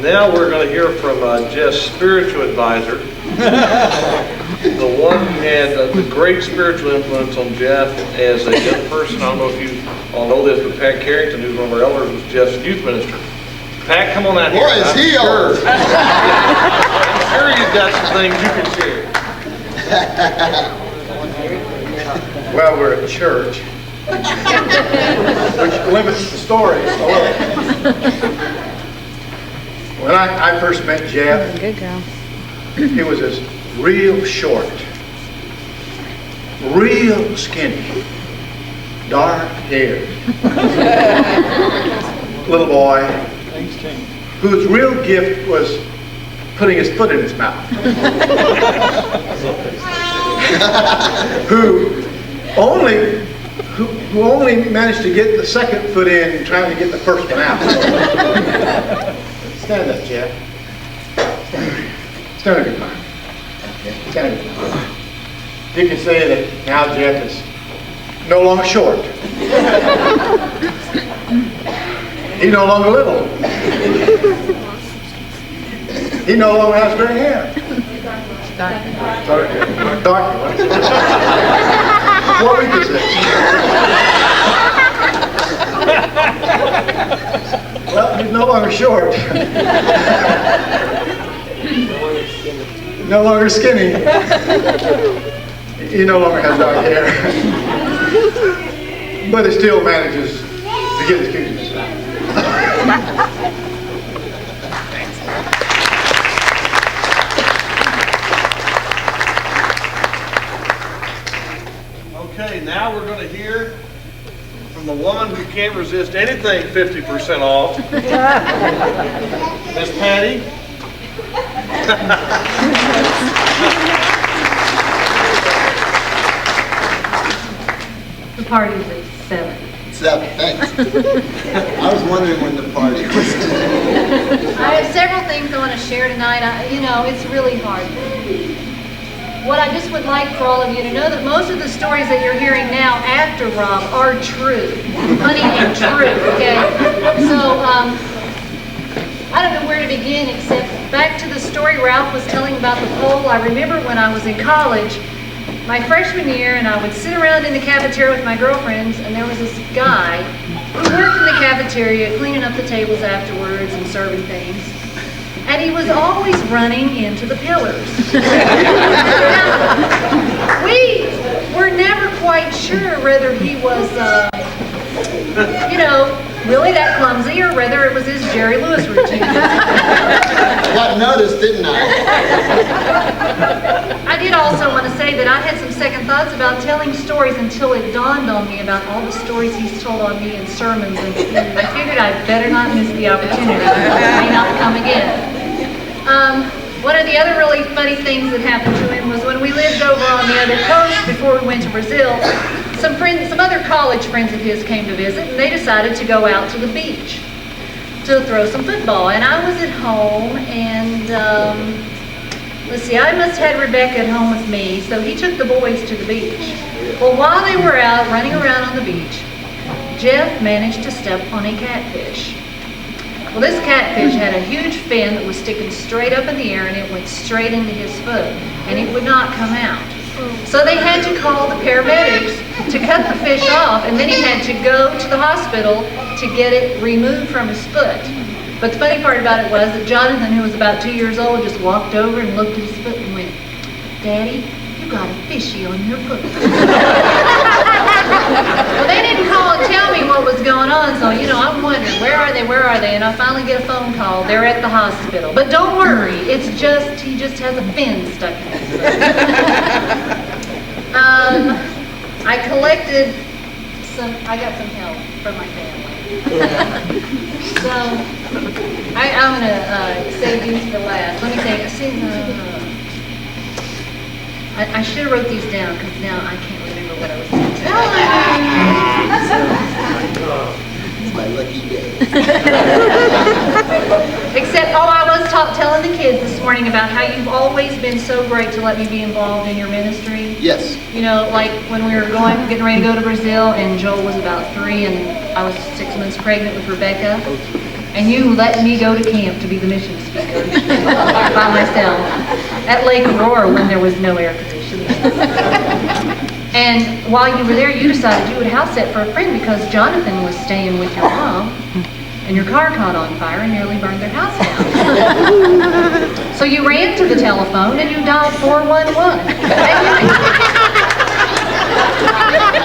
Now we're going to hear from Jeff's spiritual advisor, the one who had the great spiritual influence on Jeff as a young person. I don't know if you all know this, but Pat Carrington, who's one of our elders, was Jeff's youth minister. Pat, come on out here. Boy, is he old. I'm sure you've got some things you can share. Well, we're at church, which limits the stories a little. When I first met Jeff, Good girl. he was this real short, real skinny, dark haired little boy whose real gift was putting his foot in his mouth. who only managed to get the second foot in trying to get the first one out. Stand up, Jeff. Stand up, your Stand up. You can say that now Jeff is no longer short. He's no longer little. He no longer has gray hair. Darker. What week is this? Well, he's no longer short. No longer skinny. He no longer has dark hair. But he still manages to get his kids in his mouth. Okay, now we're going to hear from the woman who can't resist anything 50% off, Miss Patty. The party's at 7. 7, thanks. I was wondering when the party was. I have several things I want to share tonight. It's really hard. What I just would like for all of you to know that most of the stories that you're hearing now after Rob are true. Funny and true, okay? So, I don't know where to begin except back to the story Ralph was telling about the pole. I remember when I was in college, my freshman year, and I would sit around in the cafeteria with my girlfriends, and there was this guy who worked in the cafeteria cleaning up the tables afterwards and serving things. And he was always running into the pillars. Now, we were never quite sure whether he was, really that clumsy or whether it was his Jerry Lewis routine. Got noticed, didn't I? I did also want to say that I had some second thoughts about telling stories until it dawned on me about all the stories he's told on me in sermons, and I figured I'd better not miss the opportunity. It may not come again. One of the other really funny things that happened to him was when we lived over on the other coast before we went to Brazil, some other college friends of his came to visit, and they decided to go out to the beach to throw some football. And I was at home, and let's see, I must have had Rebecca at home with me, so he took the boys to the beach. Well, while they were out running around on the beach, Jeff managed to step on a catfish. Well, this catfish had a huge fin that was sticking straight up in the air, and it went straight into his foot, and it would not come out. So they had to call the paramedics to cut the fish off, and then he had to go to the hospital to get it removed from his foot. But the funny part about it was that Jonathan, who was about 2 years old, just walked over and looked at his foot and went, "Daddy, you got a fishy on your foot." Well, they didn't call and tell me what was going on, so, I'm wondering, where are they? And I finally get a phone call. They're at the hospital. But don't worry, he just has a fin stuck in his foot. I collected I got some help from my family. So, I'm going to save these for last. Let me think. I should have wrote these down because now I can't remember what I was saying. It's my lucky day. Except, I was telling the kids this morning about how you've always been so great to let me be involved in your ministry. Yes. Like when we were getting ready to go to Brazil, and Joel was about 3, and I was 6 months pregnant with Rebecca. and you let me go to camp to be the mission speaker by myself at Lake Aurora when there was no air conditioning. And while you were there, you decided you would house sit for a friend because Jonathan was staying with your mom, and your car caught on fire and nearly burned their house down. So you ran to the telephone and you dialed 411.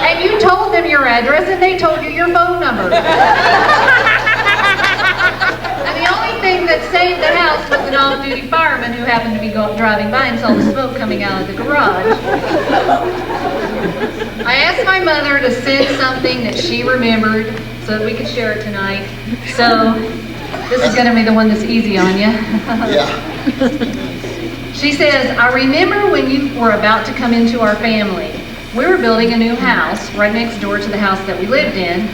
And you told them your address and they told you your phone number. And the only thing that saved the house was an off-duty fireman who happened to be driving by and saw the smoke coming out of the garage. I asked my mother to send something that she remembered so that we could share it tonight. So this is going to be the one that's easy on you. Yeah. She says, I remember when you were about to come into our family. We were building a new house right next door to the house that we lived in,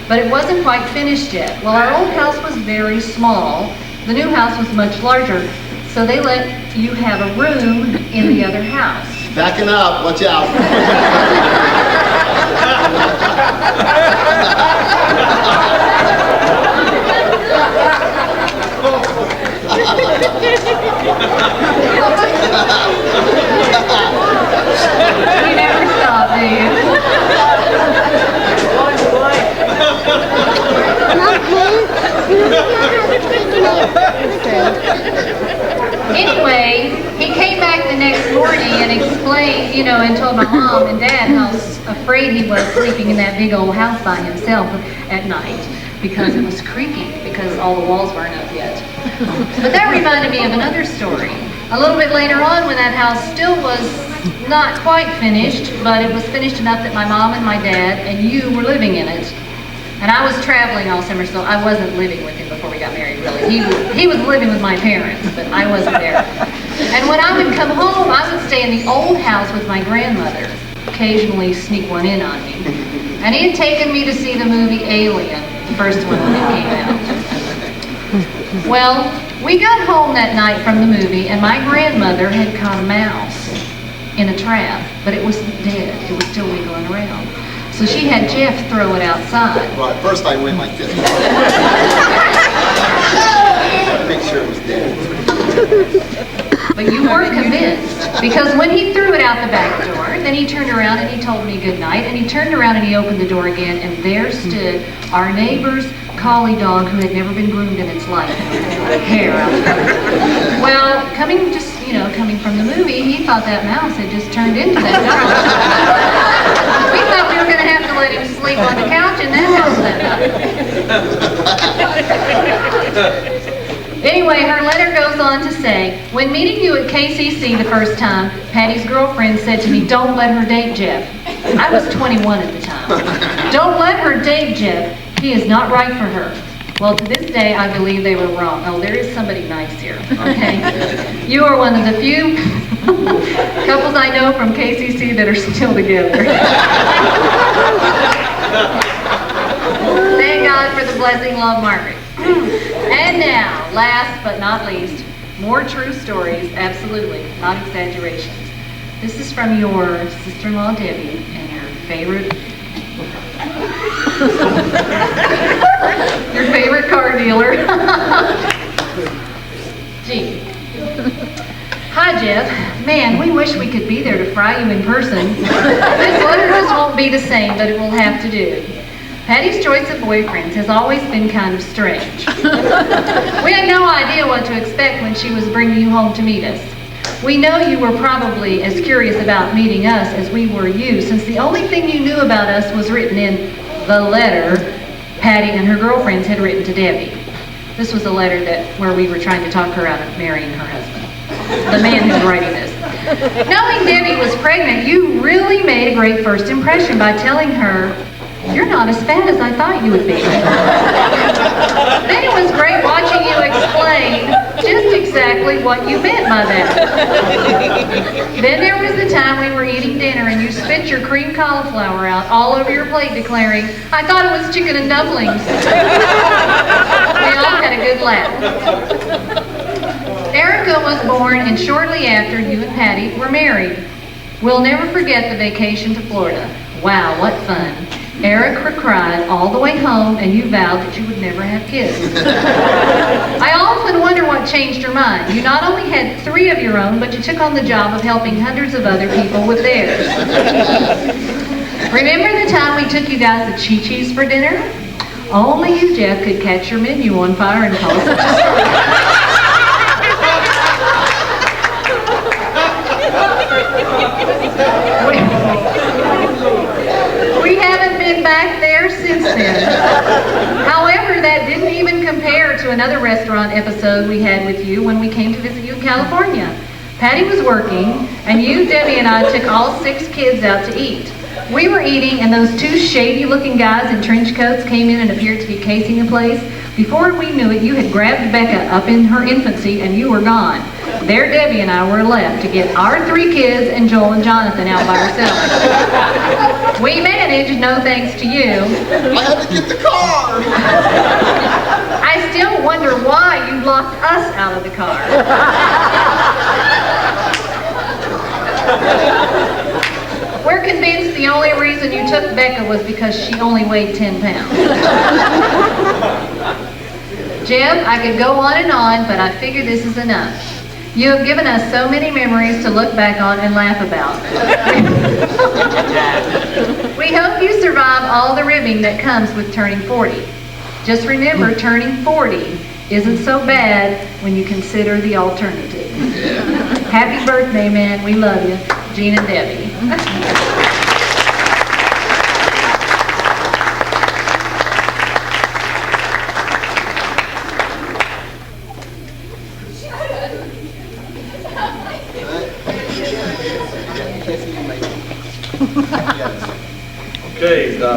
but it wasn't quite finished yet. Well, our old house was very small. The new house was much larger, so they let you have a room in the other house. Backing up, watch out. You never stop, do you? Anyway, he came back the next morning and explained, and told my mom and dad how afraid he was sleeping in that big old house by himself at night because it was creaky because all the walls weren't up yet. But that reminded me of another story. A little bit later on when that house still was not quite finished, but it was finished enough that my mom and my dad and you were living in it. And I was traveling all summer, so I wasn't living with him before we got married, really. He was living with my parents, but I wasn't there. And when I would come home, I would stay in the old house with my grandmother, occasionally sneak one in on me. And he had taken me to see the movie Alien, the first one when it came out. Well, we got home that night from the movie, and my grandmother had caught a mouse in a trap, but it was dead. It was still wiggling around. So she had Jeff throw it outside. Right, first I went like this. Make sure it was dead. But you weren't convinced, because when he threw it out the back door, then he turned around and he told me good night, and he turned around and he opened the door again, and there stood our neighbor's collie dog who had never been groomed in its life. Hair out there. Well, coming from the movie, he thought that mouse had just turned into that dog. We thought we were going to have to let him sleep on the couch in that house that night. Anyway, her letter goes on to say, when meeting you at KCC the first time, Patty's girlfriend said to me, don't let her date Jeff. I was 21 at the time. Don't let her date Jeff. He is not right for her. Well, to this day, I believe they were wrong. Oh, there is somebody nice here, okay? You are one of the few couples I know from KCC that are still together. Thank God for the blessing, love, Margaret. And now, last but not least, more true stories, absolutely, not exaggerations. This is from your sister-in-law, Debbie, and your favorite car dealer. Gee. Hi, Jeff. Man, we wish we could be there to fry you in person. This letter just won't be the same, but it will have to do. Patty's choice of boyfriends has always been kind of strange. We had no idea what to expect when she was bringing you home to meet us. We know you were probably as curious about meeting us as we were you, since the only thing you knew about us was written in the letter Patty and her girlfriends had written to Debbie. This was a letter where we were trying to talk her out of marrying her husband, the man who's writing this. Knowing Debbie was pregnant, you really made a great first impression by telling her, you're not as fat as I thought you would be. Then it was great watching you explain just exactly what you meant by that. Then there was the time we were eating dinner and you spit your cream cauliflower out all over your plate declaring, I thought it was chicken and dumplings. We all had a good laugh. Erica was born and shortly after you and Patty were married. We'll never forget the vacation to Florida. Wow, what fun. Eric cried all the way home, and you vowed that you would never have kids. I often wonder what changed your mind. You not only had 3 of your own, but you took on the job of helping hundreds of other people with theirs. Remember the time we took you guys to Chi-Chi's for dinner? Only you, Jeff, could catch your menu on fire and cause such a story. We haven't been back there since then. However, that didn't even compare to another restaurant episode we had with you when we came to visit you in California. Patty was working, and you, Debbie, and I took all 6 kids out to eat. We were eating, and those 2 shady-looking guys in trench coats came in and appeared to be casing the place. Before we knew it, you had grabbed Becca up in her infancy, and you were gone. There Debbie and I were left to get our 3 kids and Joel and Jonathan out by ourselves. We managed, no thanks to you. I had to get the car. I still wonder why you locked us out of the car. We're convinced the only reason you took Becca was because she only weighed 10 pounds. Jim, I could go on and on, but I figure this is enough. You have given us so many memories to look back on and laugh about. We hope you survive all the ribbing that comes with turning 40. Just remember, turning 40 isn't so bad when you consider the alternative. Happy birthday, man. We love you. Gene and Debbie.